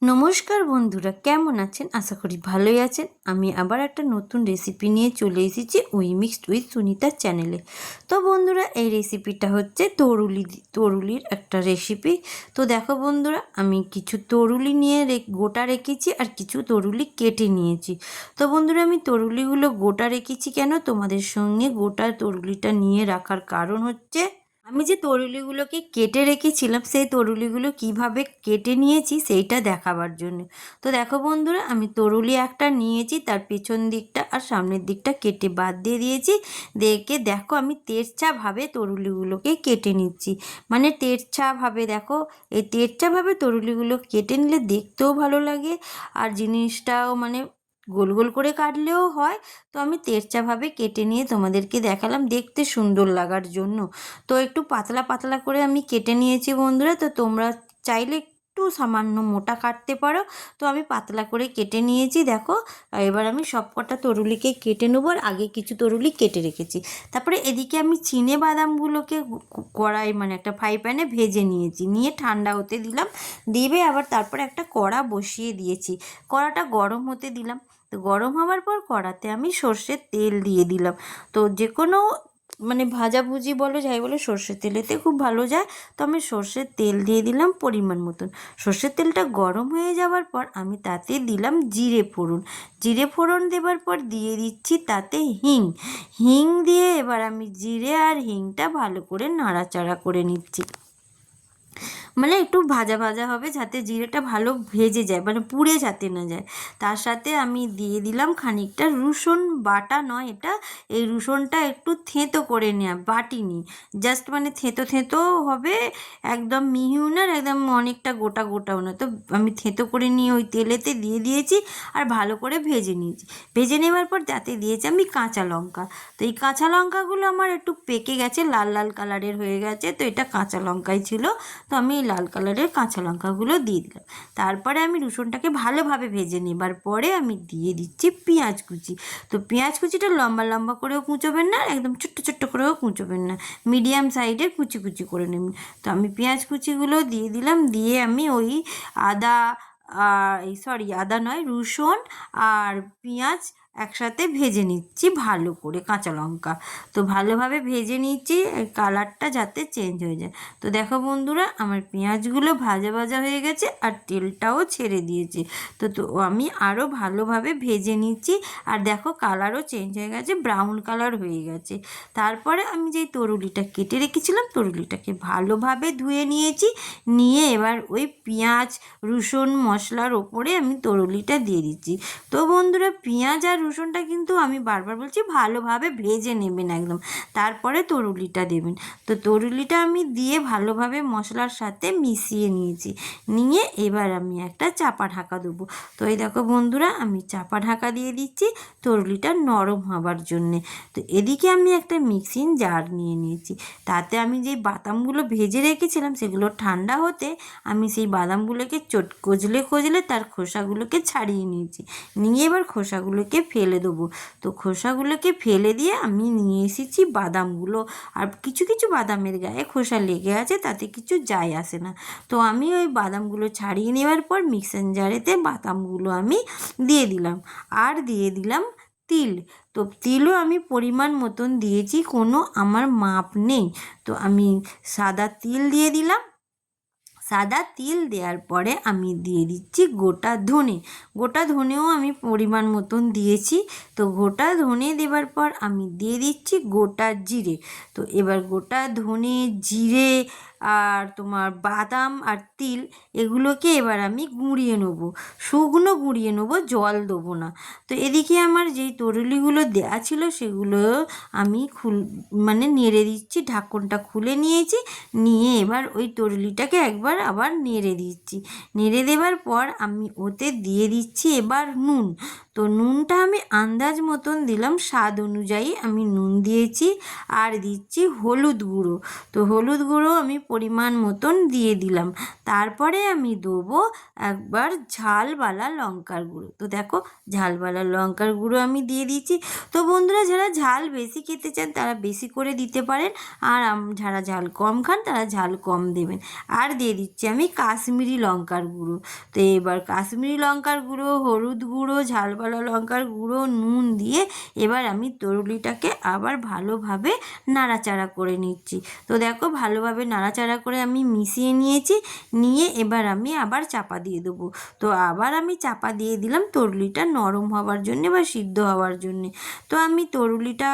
নমস্কার বন্ধুরা, কেমন আছেন? আশা করি ভালোই আছেন। আমি আবার একটা নতুন রেসিপি নিয়ে চলে এসেছি উই মিক্সড উইথ সুনিতার চ্যানেলে। তো বন্ধুরা, এই রেসিপিটা হচ্ছে তরুলির একটা রেসিপি। তো দেখো বন্ধুরা, আমি কিছু তরুলি নিয়ে গোটা রেখেছি আর কিছু তরুলি কেটে নিয়েছি। তো বন্ধুরা, আমি তরুলিগুলো গোটা রেখেছি কেন, তোমাদের সঙ্গে গোটা তরুলিটা নিয়ে রাখার কারণ হচ্ছে আমি যে তরুলিগুলোকে কেটে রেখেছিলাম সেই তরুলিগুলো কিভাবে কেটে নিয়েছি সেইটা দেখাবার জন্য। তো দেখো বন্ধুরা, আমি তরুলি একটা নিয়েছি, তার পেছন দিকটা আর সামনের দিকটা কেটে বাদ দিয়ে দিয়েছি। দেখো আমি তেরছাভাবে তরুলিগুলোকে কেটে নিচ্ছি, মানে তেরছাভাবে। দেখো, এই তেরছাভাবে তরুলিগুলো কেটে নিলে দেখতেও ভালো লাগে আর জিনিসটাও মানে গোল গোল করে কাটলেও হয়। তো আমি তেরছাভাবে কেটে নিয়ে তোমাদেরকে দেখালাম দেখতে সুন্দর লাগার জন্য। তো একটু পাতলা পাতলা করে আমি কেটে নিয়েছি বন্ধুরা। তো তোমরা চাইলে একটু সামান্য মোটা কাটতে পারো। তো আমি পাতলা করে কেটে নিয়েছি। দেখো, এবার আমি সব কটা তরুলিকে কেটে নেবো, আর আগে কিছু তরুলি কেটে রেখেছি। তারপরে এদিকে আমি চিনে বাদামগুলোকে কড়াই মানে একটা ফ্রাই প্যানে ভেজে নিয়েছি, নিয়ে ঠান্ডা হতে দিলাম। দিবে আবার তারপরে একটা কড়া বসিয়ে দিয়েছি, কড়াটা গরম হতে দিলাম। তো গরম হওয়ার পর কড়াতে আমি সর্ষের তেল দিয়ে দিলাম। তো যে কোনো মানে ভাজাভুজি বলো যাই বলো, সর্ষের তেলেতে খুব ভালো যায়। তো আমি সর্ষের তেল দিয়ে দিলাম পরিমাণ মতন। সর্ষের তেলটা গরম হয়ে যাওয়ার পর আমি তাতে দিলাম জিরে ফোড়ন। জিরে ফোড়ন দেওয়ার পর দিয়ে দিচ্ছি তাতে হিং। হিং দিয়ে এবার আমি জিরে আর হিংটা ভালো করে নাড়াচাড়া করে নিচ্ছি, মানে একটু ভাজা ভাজা হবে যাতে জিরেটা ভালো ভেজে যায়, মানে পুড়ে যাতে না যায়। তার সাথে আমি দিয়ে দিলাম খানিকটা রসুন বাটা, নয় এটা, এই রসুনটা একটু থেঁতো করে নেওয়া, বাটিনি, জাস্ট মানে থেঁতো থেঁতো হবে, একদম মিহিও না একদম অনেকটা গোটা গোটাও না। তো আমি থেঁতো করে নিয়ে ওই তেলেতে দিয়ে দিয়েছি আর ভালো করে ভেজে নিয়েছি। ভেজে নেওয়ার পর তাতে দিয়েছি আমি কাঁচা লঙ্কা। তো এই কাঁচা লঙ্কাগুলো আমার একটু পেকে গেছে, লাল লাল কালারের হয়ে গেছে, তো এটা কাঁচা লঙ্কাই ছিল। তো আমি এই লাল কালারের কাঁচা লঙ্কাগুলো দিয়ে দিলাম। তারপরে আমি রসুনটাকে ভালোভাবে ভেজে নেবার পরে আমি দিয়ে দিচ্ছি পেঁয়াজ কুচি। তো পেঁয়াজ কুচিটা লম্বা লম্বা করেও কুঁচোবেন না, একদম ছোট্ট ছোট্ট করেও কুঁচোবেন না, মিডিয়াম সাইডের কুচি কুচি করে নেবেন। তো আমি পেঁয়াজ কুচিগুলো দিয়ে দিলাম, দিয়ে আমি ওই আদা আদা নয়, রসুন আর পেঁয়াজ একসাথে ভেজে নিচ্ছি ভালো করে, কাঁচা লঙ্কা। তো ভালোভাবে ভেজে নিচ্ছি কালারটা যাতে চেঞ্জ হয়ে যায়। তো দেখো বন্ধুরা, আমার পেঁয়াজগুলো ভাজা ভাজা হয়ে গেছে আর তেলটাও ছেড়ে দিয়েছে। তো আমি আরও ভালোভাবে ভেজে নিচ্ছি, আর দেখো কালারও চেঞ্জ হয়ে গেছে, ব্রাউন কালার হয়ে গেছে। তারপরে আমি যেই তরুলিটা কেটে রেখেছিলাম তরুলিটাকে ভালোভাবে ধুয়ে নিয়েছি, নিয়ে এবার ওই পেঁয়াজ রসুন মশলার ওপরে আমি তরুলিটা দিয়ে দিচ্ছি। তো বন্ধুরা, পেঁয়াজ আর রসুনটা কিন্তু আমি বারবার বলছি ভালোভাবে ভেজে নেবেন একদম, তারপরে তরুলিটা দেবেন। তো তরুলিটা আমি দিয়ে ভালোভাবে মশলার সাথে মিশিয়ে নিয়েছি, নিয়ে এবার আমি একটা চাপা ঢাকা দেবো। তো এই দেখো বন্ধুরা, আমি চাপা ঢাকা দিয়ে দিচ্ছি তরুলিটা নরম হবার জন্যে। তো এদিকে আমি একটা মিক্সিং জার নিয়ে নিয়েছি, তাতে আমি যেই বাদামগুলো ভেজে রেখেছিলাম সেগুলো ঠান্ডা হতে আমি সেই বাদামগুলোকে কচলে কচলে তার খোসাগুলোকে ছাড়িয়ে নিয়েছি, নিয়ে এবার খোসাগুলোকে ফেলে দেবো। তো খোসাগুলোকে ফেলে দিয়ে আমি নিয়ে এসেছি বাদামগুলো, আর কিছু কিছু বাদামের গায়ে খোসা লেগে আছে, তাতে কিছু যায় আসে না। তো আমি ওই বাদামগুলো ছাড়িয়ে নেওয়ার পর মিক্সার জারেতে বাদামগুলো আমি দিয়ে দিলাম, আর দিয়ে দিলাম তিল। তো তিলও আমি পরিমাণ মতন দিয়েছি, কোনো আমার মাপ নেই। তো আমি সাদা তিল দিয়ে দিলাম। সাদা তিল দেওয়ার পরে আমি দিয়ে দিচ্ছি গোটা ধনে। গোটা ধনেও আমি পরিমাণ মতন দিয়েছি। তো গোটা ধনে দেওয়ার পর আমি দিয়ে দিচ্ছি গোটা জিরে। তো এবার গোটা ধনে জিরে আর তোমার বাদাম আর তিল এগুলোকে এবার আমি গুঁড়িয়ে নেবো, শুকনো গুঁড়িয়ে নেবো, জল দেবো না। তো এদিকে আমার যেই তরুলিগুলো দেওয়া ছিল সেগুলো আমি মানে নেড়ে দিচ্ছি, ঢাকনটা খুলে নিয়েছি, নিয়ে এবার ওই তরুলিটাকে একবার আবার নেড়ে দিচ্ছি। নেড়ে দেওয়ার পর আমি ওতে দিয়ে দিচ্ছি এবার নুন। তো নুনটা আমি আন্দাজ মতন দিলাম, স্বাদ অনুযায়ী আমি নুন দিয়েছি, আর দিচ্ছি হলুদ গুঁড়ো। তো হলুদ গুঁড়ো আমি পরিমাণ মতন দিয়ে দিলাম। তারপরে আমি দেবো একবার ঝালওয়ালা লঙ্কার গুঁড়ো। তো দেখো, ঝালওয়ালা লঙ্কার গুঁড়ো আমি দিয়ে দিচ্ছি। তো বন্ধুরা, যারা ঝাল বেশি খেতে চান তারা বেশি করে দিতে পারেন, আর যারা ঝাল কম খান তারা ঝাল কম দেবেন। আর দিয়ে দিচ্ছি আমি কাশ্মীরি লঙ্কার গুঁড়ো। তো এবার কাশ্মীরি লঙ্কার গুঁড়ো, হলুদ গুঁড়ো, ঝালপালা লঙ্কার গুঁড়ো, নুন দিয়ে এবার আমি তরুলিটাকে আবার ভালোভাবে নাড়াচাড়া করে নিচ্ছি। তো দেখো ভালোভাবে নাড়াচাড়া করে আমি মিশিয়ে নিয়েছি। নিয়ে এবার আমি আবার চাপা দিয়ে দেবো। তো আবার আমি চাপা দিয়ে দিলাম তরুলিটা নরম হওয়ার জন্যে বা সিদ্ধ হওয়ার জন্যে। তো আমি তরুলিটা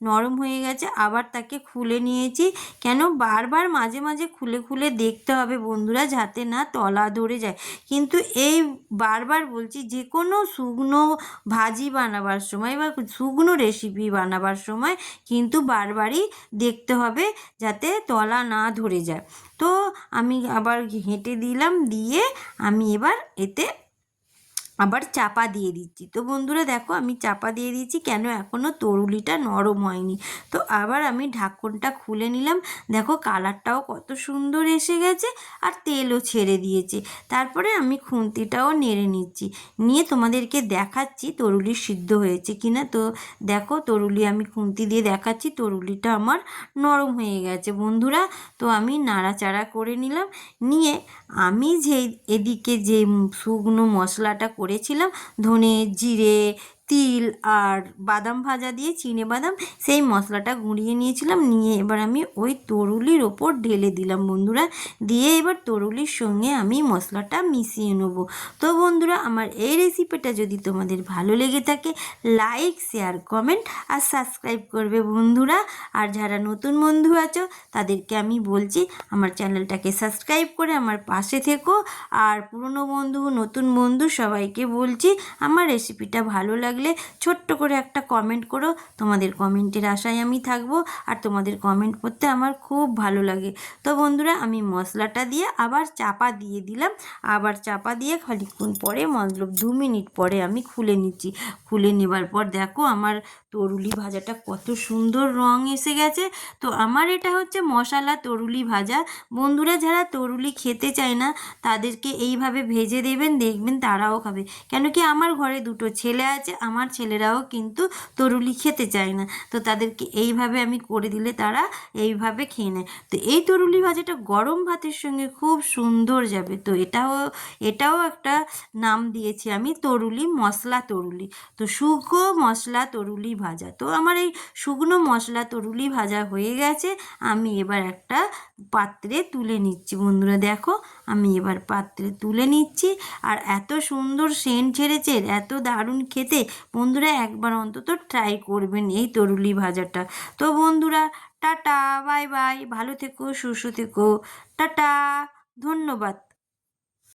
নরম হয়ে গেছে, আবার তাকে খুলে নিয়েছি। কেন বারবার মাঝে মাঝে খুলে খুলে দেখতে হবে বন্ধুরা, যাতে না তলা ধরে যায়। কিন্তু এই বারবার বলছি, যে কোনো শুকনো ভাজি বানাবার সময় বা শুকনো রেসিপি বানাবার সময় কিন্তু বারবারই দেখতে হবে যাতে তলা না ধরে যায়। তো আমি আবার ঘেঁটে দিলাম, দিয়ে আমি এবার এতে আবার চাপা দিয়ে দিচ্ছি। তো বন্ধুরা দেখো আমি চাপা দিয়ে দিয়েছি, কেন এখনও তরুলিটা নরম হয়নি। তো আবার আমি ঢাকনটা খুলে নিলাম। দেখো কালারটাও কত সুন্দর এসে গেছে, আর তেলও ছেড়ে দিয়েছে। তারপরে আমি খুন্তিটাও নেড়ে নিচ্ছি, নিয়ে তোমাদেরকে দেখাচ্ছি তরুলি সিদ্ধ হয়েছে কিনা। তো দেখো তরুলি আমি খুন্তি দিয়ে দেখাচ্ছি, তরুলিটা আমার নরম হয়ে গেছে বন্ধুরা। তো আমি নাড়াচাড়া করে নিলাম। নিয়ে আমি এদিকে যে শুকনো মশলাটা করেছিলাম, ধনে, জিরে, তিল আর বাদাম ভাজা দিয়ে চিনেবাদাম, সেই মশলাটা গুঁড়িয়ে নিয়েছিলাম। নিয়ে এবার আমি ওই তরুলির ওপর ঢেলে দিলাম বন্ধুরা। দিয়ে এবার তরুলির সঙ্গে আমি মশলাটা মিশিয়ে নেব। তো বন্ধুরা আমার এই রেসিপিটা যদি তোমাদের ভালো লেগে থাকে, লাইক, শেয়ার, কমেন্ট আর সাবস্ক্রাইব করবে বন্ধুরা। আর যারা নতুন বন্ধু আছো তাদেরকে আমি বলছি আমার চ্যানেলটাকে সাবস্ক্রাইব করে আমার পাশে থেকো। আর পুরনো বন্ধু, নতুন বন্ধু সবাইকে বলছি আমার রেসিপিটা ভালো লাগলে ছোট্ট করে একটা কমেন্ট করো। তোমাদের কমেন্টের আশায় আমি থাকবো, আর তোমাদের কমেন্ট পড়তে আমার খুব ভালো লাগে। তো বন্ধুরা আমি মশলাটা দিয়ে আবার চাপা দিয়ে দিলাম। আবার চাপা দিয়ে খানিকক্ষণ পরে, মতলব 2 মিনিট পরে আমি খুলে নিচ্ছি। খুলে নেবার পর দেখো আমার তরুলি ভাজাটা কত সুন্দর রং এসে গেছে। তো আমার এটা হচ্ছে মশলা তরুলি ভাজা। বন্ধুরা যারা তরুলি খেতে চায় না তাদেরকে এইভাবে ভেজে দেবেন, দেখবেন তারাও খাবে। কেন কি আমার ঘরে 2টো ছেলে আছে, আমার ছেলেরাও কিন্তু তরুলি খেতে চায় না। তো তাদেরকে এইভাবে আমি করে দিলে তারা এইভাবে খেয়ে নেয়। তো এই তরুলি ভাজাটা গরম ভাতের সঙ্গে খুব সুন্দর যাবে। তো এটাও একটা নাম দিয়েছি আমি, তরুলি, মশলা তরুলি। তো শুকনো মশলা তরুলি ভাজা। তো আমার এই শুকনো মশলা তরুলি ভাজা হয়ে গেছে। আমি এবার একটা পাত্রে তুলে নিচ্ছি বন্ধুরা। দেখো আমি এবার পাত্রে তুলে নিচ্ছি। আর এত সুন্দর সেন্ট ছেড়েছে, এত দারুণ খেতে। বন্ধুরা একবার অন্তত ট্রাই করবেন এই তরুলি ভাজাটা। তো বন্ধুরা টাটা, বাই বাই, ভালো থেকো, সুস্থ থেকো, টাটা, ধন্যবাদ।